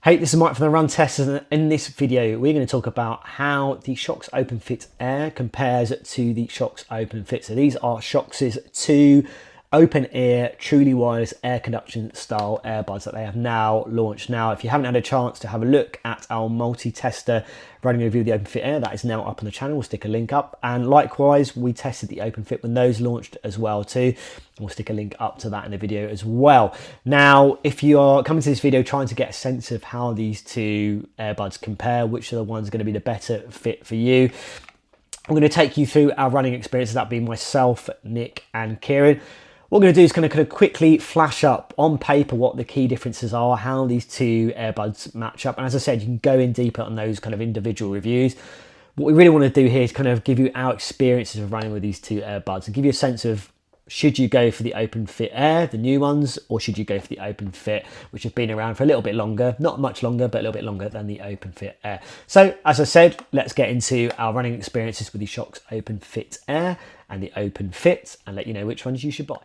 Hey, this is Mike from the Run Testers, and in this video we're going to talk about how the Shokz OpenFit Air compares to the Shokz OpenFit. So these are Shokz's two open ear, truly wireless air conduction style earbuds that they have now launched. Now, if you haven't had a chance to have a look at our multi-tester running review of the OpenFit Air, that is now up on the channel. We'll stick a link up. And likewise, we tested the OpenFit when those launched as well too. We'll stick a link up to that in the video as well. Now, if you are coming to this video trying to get a sense of how these two earbuds compare, which are the ones going to be the better fit for you, I'm going to take you through our running experiences, that being myself, Nick and Kieran. What we're going to do is kind of quickly flash up on paper what the key differences are, how these two earbuds match up. And as I said, you can go in deeper on those kind of individual reviews. What we really want to do here is kind of give you our experiences of running with these two earbuds and give you a sense of, should you go for the OpenFit Air, the new ones, or should you go for the OpenFit, which have been around for a little bit longer, not much longer, but a little bit longer than the OpenFit Air. So as I said, let's get into our running experiences with the Shokz OpenFit Air and the OpenFit and let you know which ones you should buy.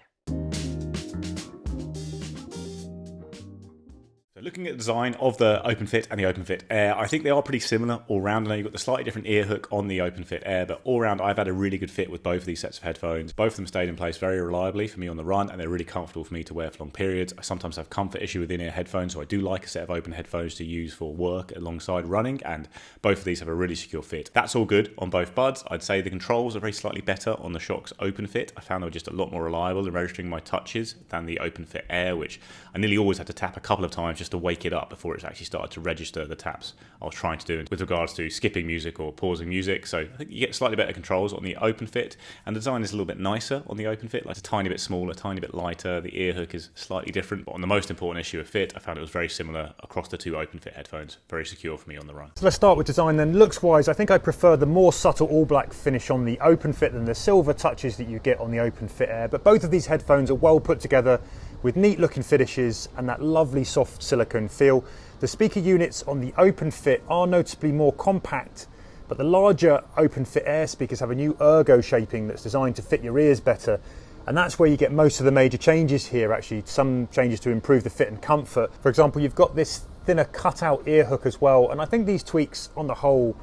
Looking at the design of the OpenFit and the OpenFit Air, I think they are pretty similar all round. I know you've got the slightly different ear hook on the OpenFit Air, but all round I've had a really good fit with both of these sets of headphones. Both of them stayed in place very reliably for me on the run, and they're really comfortable for me to wear for long periods. I sometimes have comfort issue with in-ear headphones, so I do like a set of open headphones to use for work alongside running, and both of these have a really secure fit. That's all good on both buds. I'd say the controls are very slightly better on the Shokz OpenFit. I found they were just a lot more reliable in registering my touches than the OpenFit Air, which I nearly always had to tap a couple of times just to wake it up before it's actually started to register the taps I was trying to do with regards to skipping music or pausing music. So I think you get slightly better controls on the OpenFit, and the design is a little bit nicer on the OpenFit, like a tiny bit smaller, a tiny bit lighter. The ear hook is slightly different, but on the most important issue of fit, I found it was very similar across the two OpenFit headphones. Very secure for me on the run. So let's start with design then. Looks wise, I think I prefer the more subtle all black finish on the OpenFit than the silver touches that you get on the OpenFit Air, but both of these headphones are well put together with neat looking finishes and that lovely soft silicone feel. The speaker units on the OpenFit are noticeably more compact, but the larger OpenFit Air speakers have a new ergo shaping that's designed to fit your ears better. And that's where you get most of the major changes here, actually, some changes to improve the fit and comfort. For example, you've got this thinner cutout ear hook as well, and I think these tweaks on the whole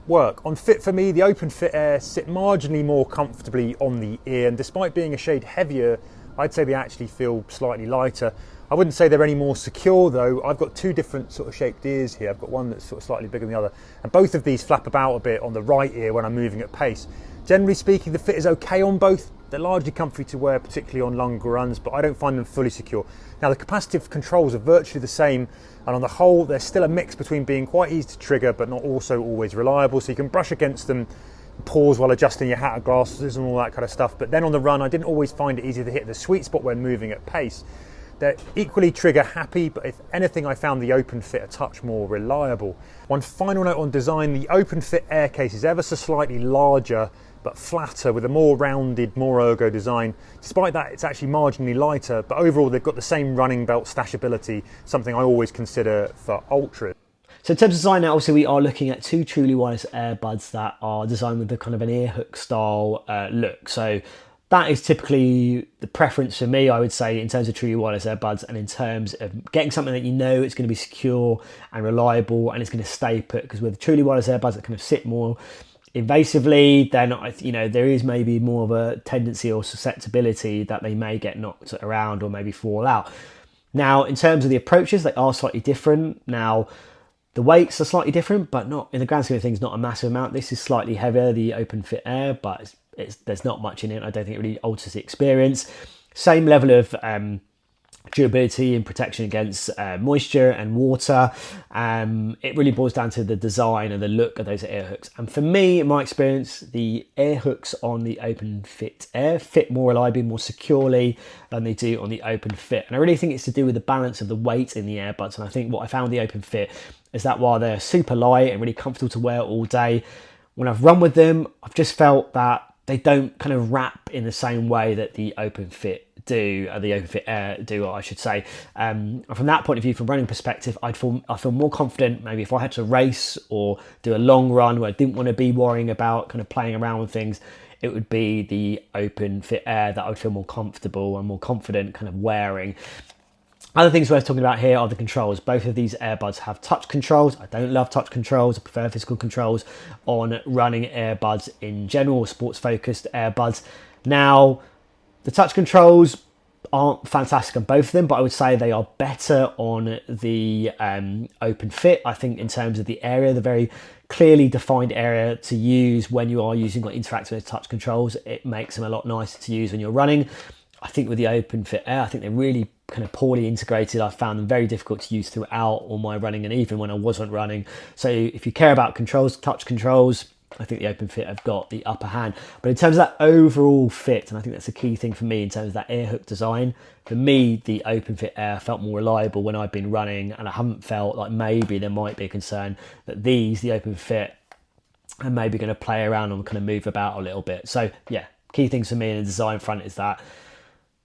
work. On fit for me, the OpenFit Air sit marginally more comfortably on the ear, and despite being a shade heavier, I'd say they actually feel slightly lighter. I wouldn't say they're any more secure though. I've got two different sort of shaped ears here. I've got one that's sort of slightly bigger than the other, and both of these flap about a bit on the right ear when I'm moving at pace. Generally speaking, the fit is okay on both. They're largely comfy to wear, particularly on longer runs, but I don't find them fully secure. Now, the capacitive controls are virtually the same, and on the whole, there's still a mix between being quite easy to trigger, but not also always reliable, so you can brush against them, pause while adjusting your hat and glasses and all that kind of stuff. But then on the run, I didn't always find it easy to hit the sweet spot when moving at pace. They're equally trigger happy, but if anything, I found the OpenFit a touch more reliable. One final note on design, the OpenFit Air case is ever so slightly larger, but flatter with a more rounded, more ergo design. Despite that, it's actually marginally lighter, but overall they've got the same running belt stashability, something I always consider for ultras. So in terms of design now, obviously we are looking at two truly wireless earbuds that are designed with the kind of an ear hook style look. So that is typically the preference for me, I would say, in terms of truly wireless earbuds, and in terms of getting something that you know it's going to be secure and reliable and it's going to stay put. Because with truly wireless earbuds that kind of sit more invasively, then there is maybe more of a tendency or susceptibility that they may get knocked around or maybe fall out. Now, in terms of the approaches, they are slightly different. Now, the weights are slightly different, but not in the grand scheme of things, not a massive amount. This is slightly heavier, the OpenFit Air, but there's not much in it. I don't think it really alters the experience. Same level of durability and protection against moisture and water. It really boils down to the design and the look of those ear hooks. And for me, in my experience, the ear hooks on the OpenFit Air fit more reliably, more securely than they do on the OpenFit. And I really think it's to do with the balance of the weight in the earbuds. And I think what I found with the OpenFit is that while they're super light and really comfortable to wear all day, when I've run with them, I've just felt that they don't kind of wrap in the same way that the OpenFit do, the OpenFit Air do, I should say. From that point of view, from running perspective, I feel more confident maybe if I had to race or do a long run where I didn't want to be worrying about kind of playing around with things. It would be the OpenFit Air that I would feel more comfortable and more confident kind of wearing. Other things worth talking about here are the controls. Both of these earbuds have touch controls. I don't love touch controls. I prefer physical controls on running earbuds in general, or sports-focused earbuds. Now, the touch controls aren't fantastic on both of them, but I would say they are better on the OpenFit. I think in terms of the area, the very clearly defined area to use when you are using or interacting with touch controls, it makes them a lot nicer to use when you're running. I think with the OpenFit Air, I think they're really kind of poorly integrated. I found them very difficult to use throughout all my running and even when I wasn't running. So if you care about controls, touch controls, I think the OpenFit have got the upper hand. But in terms of that overall fit, and I think that's a key thing for me in terms of that ear hook design, for me, the OpenFit Air felt more reliable when I've been running, and I haven't felt like maybe there might be a concern that these, the OpenFit, are maybe going to play around and kind of move about a little bit. So yeah, key things for me in the design front is that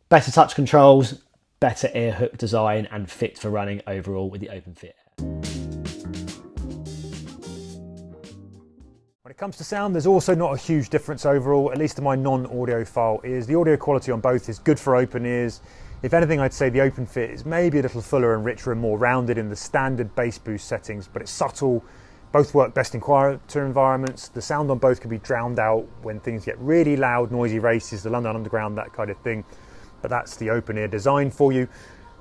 better touch controls, better ear hook design, and fit for running overall with the OpenFit Air. When it comes to sound, there's also not a huge difference overall, at least in my non-audiophile ears. The audio quality on both is good for open ears. If anything, I'd say the OpenFit is maybe a little fuller and richer and more rounded in the standard bass boost settings, but it's subtle. Both work best in quieter environments. The sound on both can be drowned out when things get really loud, noisy races, the London Underground, that kind of thing. But that's the open ear design for you.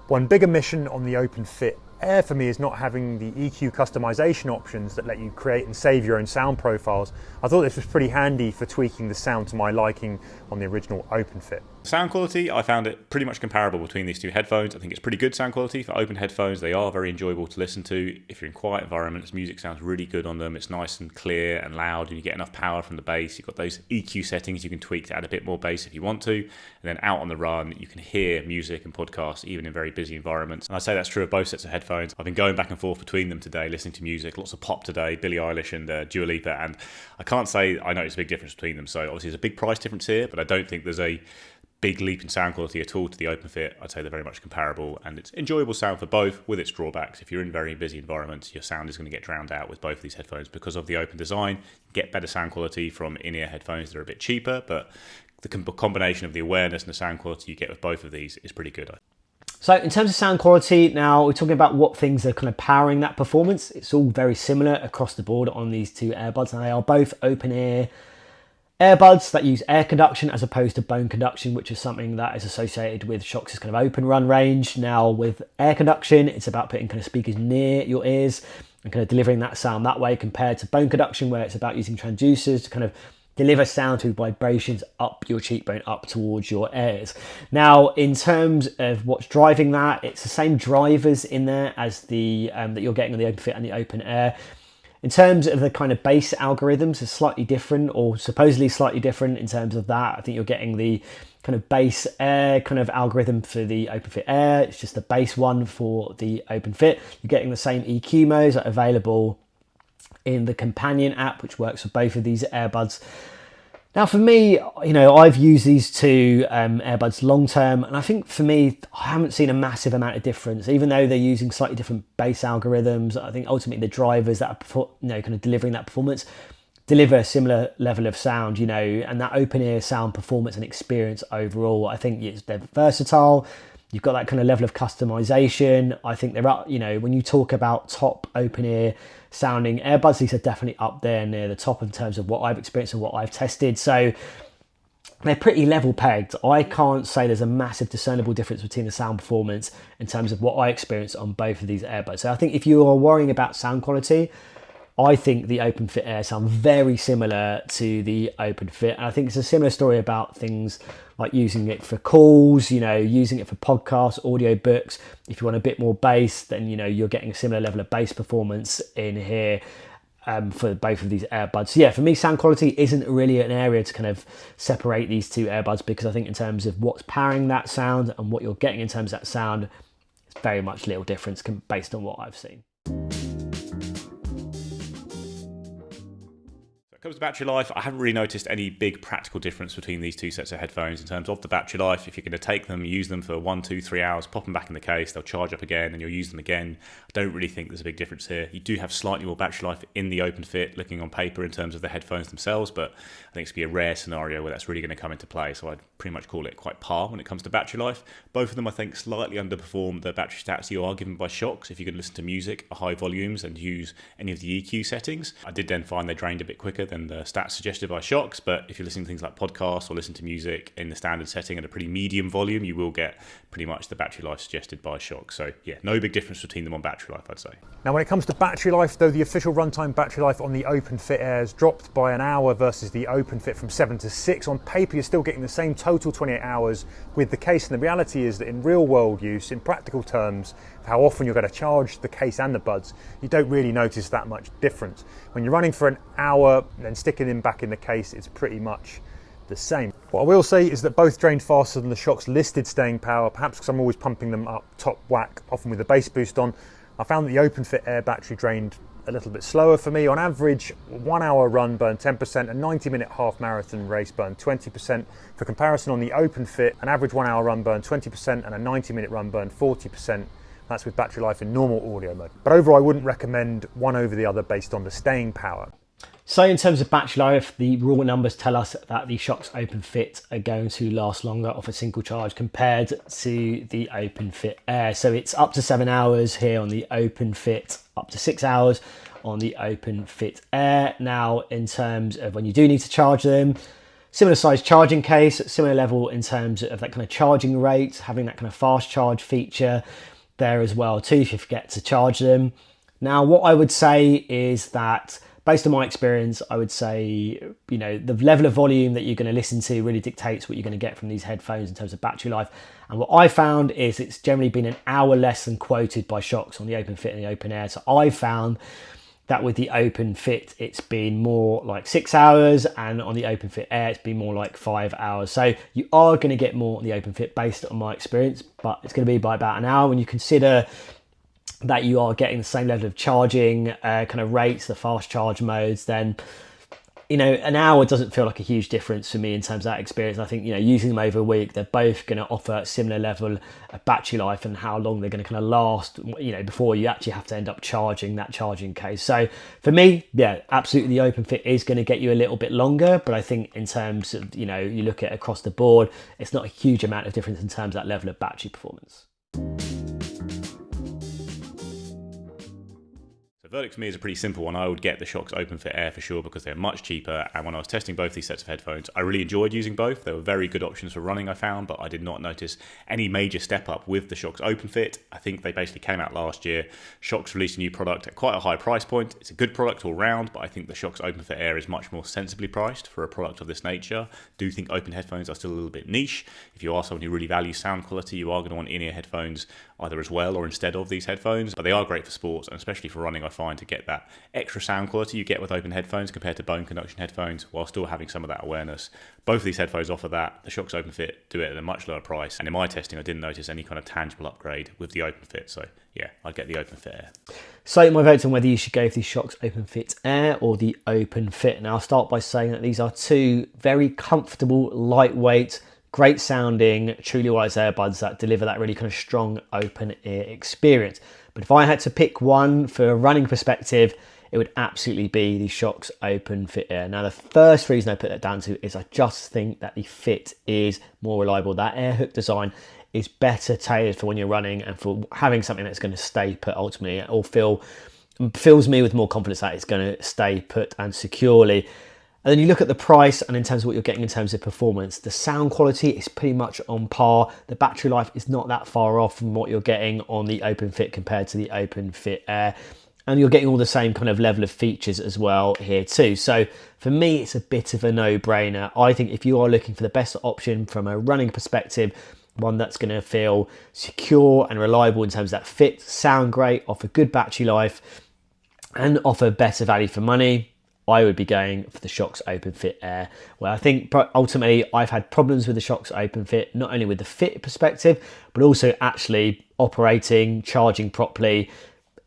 One big omission on the OpenFit Air for me is not having the EQ customization options that let you create and save your own sound profiles. I thought this was pretty handy for tweaking the sound to my liking on the original OpenFit. Sound quality, I found it pretty much comparable between these two headphones. I think it's pretty good sound quality for open headphones. They are very enjoyable to listen to. If you're in quiet environments, music sounds really good on them. It's nice and clear and loud, and you get enough power from the bass. You've got those EQ settings you can tweak to add a bit more bass if you want to. And then out on the run, you can hear music and podcasts even in very busy environments. And I'd say that's true of both sets of headphones. I've been going back and forth between them today, listening to music, lots of pop today, Billie Eilish and Dua Lipa, and I can't say I notice a big difference between them. So obviously there's a big price difference here, but I don't think there's a big leap in sound quality at all to the OpenFit. I'd say they're very much comparable, and it's enjoyable sound for both with its drawbacks. If you're in very busy environments, your sound is going to get drowned out with both of these headphones because of the open design. You get better sound quality from in-ear headphones that are a bit cheaper, but the combination of the awareness and the sound quality you get with both of these is pretty good. So in terms of sound quality, now we're talking about what things are kind of powering that performance. It's all very similar across the board on these two earbuds, and they are both open ear earbuds that use air conduction as opposed to bone conduction, which is something that is associated with Shokz's kind of OpenRun range. Now with air conduction, it's about putting kind of speakers near your ears and kind of delivering that sound that way, compared to bone conduction, where it's about using transducers to kind of deliver sound through vibrations up your cheekbone, up towards your ears. Now, in terms of what's driving that, it's the same drivers in there as the that you're getting on the OpenFit and the Open Air. In terms of the kind of bass algorithms, it's slightly different, or supposedly slightly different in terms of that. I think you're getting the kind of bass air kind of algorithm for the OpenFit Air. It's just the bass one for the OpenFit. You're getting the same EQ modes that are available in the companion app, which works for both of these earbuds. Now for me, you know, I've used these two earbuds long term, and I think for me, I haven't seen a massive amount of difference, even though they're using slightly different bass algorithms. I think ultimately the drivers that are, you know, kind of delivering that performance deliver a similar level of sound, you know, and that open ear sound performance and experience overall, I think they're versatile. You've got that kind of level of customization. I think they're up, you know, when you talk about top open ear sounding earbuds, these are definitely up there near the top in terms of what I've experienced and what I've tested. So they're pretty level pegged. I can't say there's a massive discernible difference between the sound performance in terms of what I experienced on both of these earbuds. So I think if you are worrying about sound quality, I think the OpenFit Air sound very similar to the OpenFit. And I think it's a similar story about things like using it for calls, you know, using it for podcasts, audio books. If you want a bit more bass, then, you know, you're getting a similar level of bass performance in here for both of these earbuds. So yeah, for me, sound quality isn't really an area to kind of separate these two earbuds, because I think in terms of what's powering that sound and what you're getting in terms of that sound, it's very much little difference based on what I've seen. When it comes to battery life, I haven't really noticed any big practical difference between these two sets of headphones in terms of the battery life. If you're going to take them, use them for 1, 2, 3 hours, pop them back in the case, they'll charge up again and you'll use them again. I don't really think there's a big difference here. You do have slightly more battery life in the OpenFit looking on paper in terms of the headphones themselves, but I think it's going to be a rare scenario where that's really going to come into play. So I'd pretty much call it quite par when it comes to battery life. Both of them, I think, slightly underperform the battery stats you are given by Shokz if you're going to listen to music at high volumes and use any of the EQ settings. I did then find they drained a bit quicker than the stats suggested by Shokz, but if you're listening to things like podcasts or listen to music in the standard setting at a pretty medium volume, you will get pretty much the battery life suggested by Shokz. So yeah, no big difference between them on battery life, I'd say. Now when it comes to battery life though, the official runtime battery life on the OpenFit Air has dropped by an hour versus the OpenFit from 7 to 6. On paper you're still getting the same total 28 hours with the case, and the reality is that in real world use, in practical terms, how often you're going to charge the case and the buds, you don't really notice that much difference. When you're running for an hour and then sticking them back in the case, it's pretty much the same. What I will say is that both drain faster than the Shokz listed staying power, perhaps because I'm always pumping them up top whack, often with the bass boost on. I found that the OpenFit Air battery drained a little bit slower for me. On average, 1 hour run burned 10%, a 90-minute half marathon race burned 20%. For comparison, on the OpenFit, an average 1 hour run burned 20% and a 90-minute run burned 40%. That's with battery life in normal audio mode. But overall, I wouldn't recommend one over the other based on the staying power. So in terms of battery life, the raw numbers tell us that the Shokz OpenFit are going to last longer off a single charge compared to the OpenFit Air. So it's up to 7 hours here on the OpenFit, up to 6 hours on the OpenFit Air. Now, in terms of when you do need to charge them, similar size charging case, similar level in terms of that kind of charging rate, having that kind of fast charge feature there as well too if you forget to charge them. Now, what I would say is that based on my experience, I would say, you know, the level of volume that you're going to listen to really dictates what you're going to get from these headphones in terms of battery life. And what I found is it's generally been an hour less than quoted by Shokz on the OpenFit and the Open Air. So I found that with the OpenFit, it's been more like 6 hours, and on the OpenFit Air, it's been more like 5 hours. So you are going to get more on the OpenFit based on my experience, but it's going to be by about an hour. When you consider that you are getting the same level of charging kind of rates, the fast charge modes, then, you know, an hour doesn't feel like a huge difference for me in terms of that experience. I think, you know, using them over a week, they're both going to offer a similar level of battery life and how long they're going to kind of last, you know, before you actually have to end up charging that charging case. So for me, yeah, absolutely the OpenFit is going to get you a little bit longer, but I think in terms of, you know, you look at across the board, it's not a huge amount of difference in terms of that level of battery performance. The verdict for me is a pretty simple one. I would get the Shokz OpenFit Air for sure because they're much cheaper, and when I was testing both these sets of headphones, I really enjoyed using both. They were very good options for running, I found, but I did not notice any major step up with the Shokz OpenFit. I think they basically came out last year. Shokz released a new product at quite a high price point. It's a good product all round, but I think the Shokz OpenFit Air is much more sensibly priced for a product of this nature. I do think open headphones are still a little bit niche. If you are someone who really values sound quality, you are going to want in-ear headphones either as well or instead of these headphones, but they are great for sports, and especially for running, I find, to get that extra sound quality you get with open headphones compared to bone conduction headphones while still having some of that awareness. Both of these headphones offer that. The Shokz OpenFit do it at a much lower price, and in my testing I didn't notice any kind of tangible upgrade with the OpenFit, so yeah, I'd get the OpenFit Air. So my vote's on whether you should go for the Shokz OpenFit Air or the OpenFit. Now I'll start by saying that these are two very comfortable, lightweight, great sounding, truly wireless earbuds that deliver that really kind of strong open ear experience. But if I had to pick one for a running perspective, it would absolutely be the Shokz OpenFit Air. Now, the first reason I put that down to is I just think that the fit is more reliable. That air hook design is better tailored for when you're running and for having something that's going to stay put ultimately, or fills me with more confidence that it's going to stay put and securely. And then you look at the price, and in terms of what you're getting in terms of performance, the sound quality is pretty much on par. The battery life is not that far off from what you're getting on the OpenFit compared to the OpenFit Air. And you're getting all the same kind of level of features as well here too. So for me, it's a bit of a no-brainer. I think if you are looking for the best option from a running perspective, one that's going to feel secure and reliable in terms of that fit, sound great, offer good battery life, and offer better value for money, I would be going for the Shokz OpenFit Air. Well, I think ultimately I've had problems with the Shokz OpenFit, not only with the fit perspective, but also actually operating, charging properly.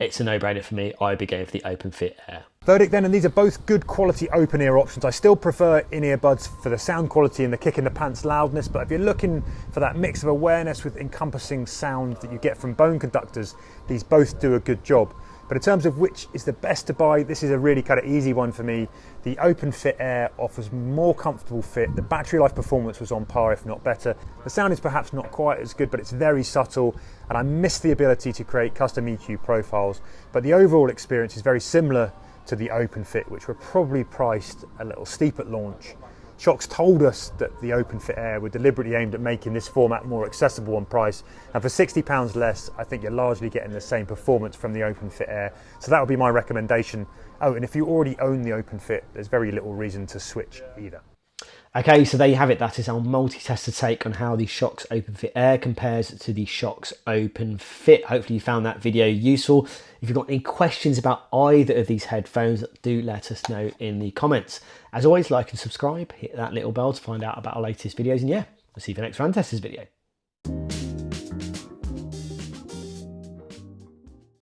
It's a no-brainer for me. I'd be going for the OpenFit Air. Verdict then, and these are both good quality open ear options. I still prefer in-ear buds for the sound quality and the kick in the pants loudness, but if you're looking for that mix of awareness with encompassing sound that you get from bone conductors, these both do a good job. But in terms of which is the best to buy, this is a really kind of easy one for me. The OpenFit Air offers more comfortable fit. The battery life performance was on par, if not better. The sound is perhaps not quite as good, but it's very subtle, and I miss the ability to create custom EQ profiles. But the overall experience is very similar to the OpenFit, which were probably priced a little steep at launch. Shokz told us that the OpenFit Air were deliberately aimed at making this format more accessible on price, and for £60 less, I think you're largely getting the same performance from the OpenFit Air. So that would be my recommendation. Oh, and if you already own the OpenFit, there's very little reason to switch either. Okay, so there you have it. That is our multi-tester take on how the Shokz OpenFit Air compares to the Shokz OpenFit. Hopefully you found that video useful. If you've got any questions about either of these headphones, do let us know in the comments. As always, like and subscribe, hit that little bell to find out about our latest videos. And yeah, we'll see you for the next Run Testers video.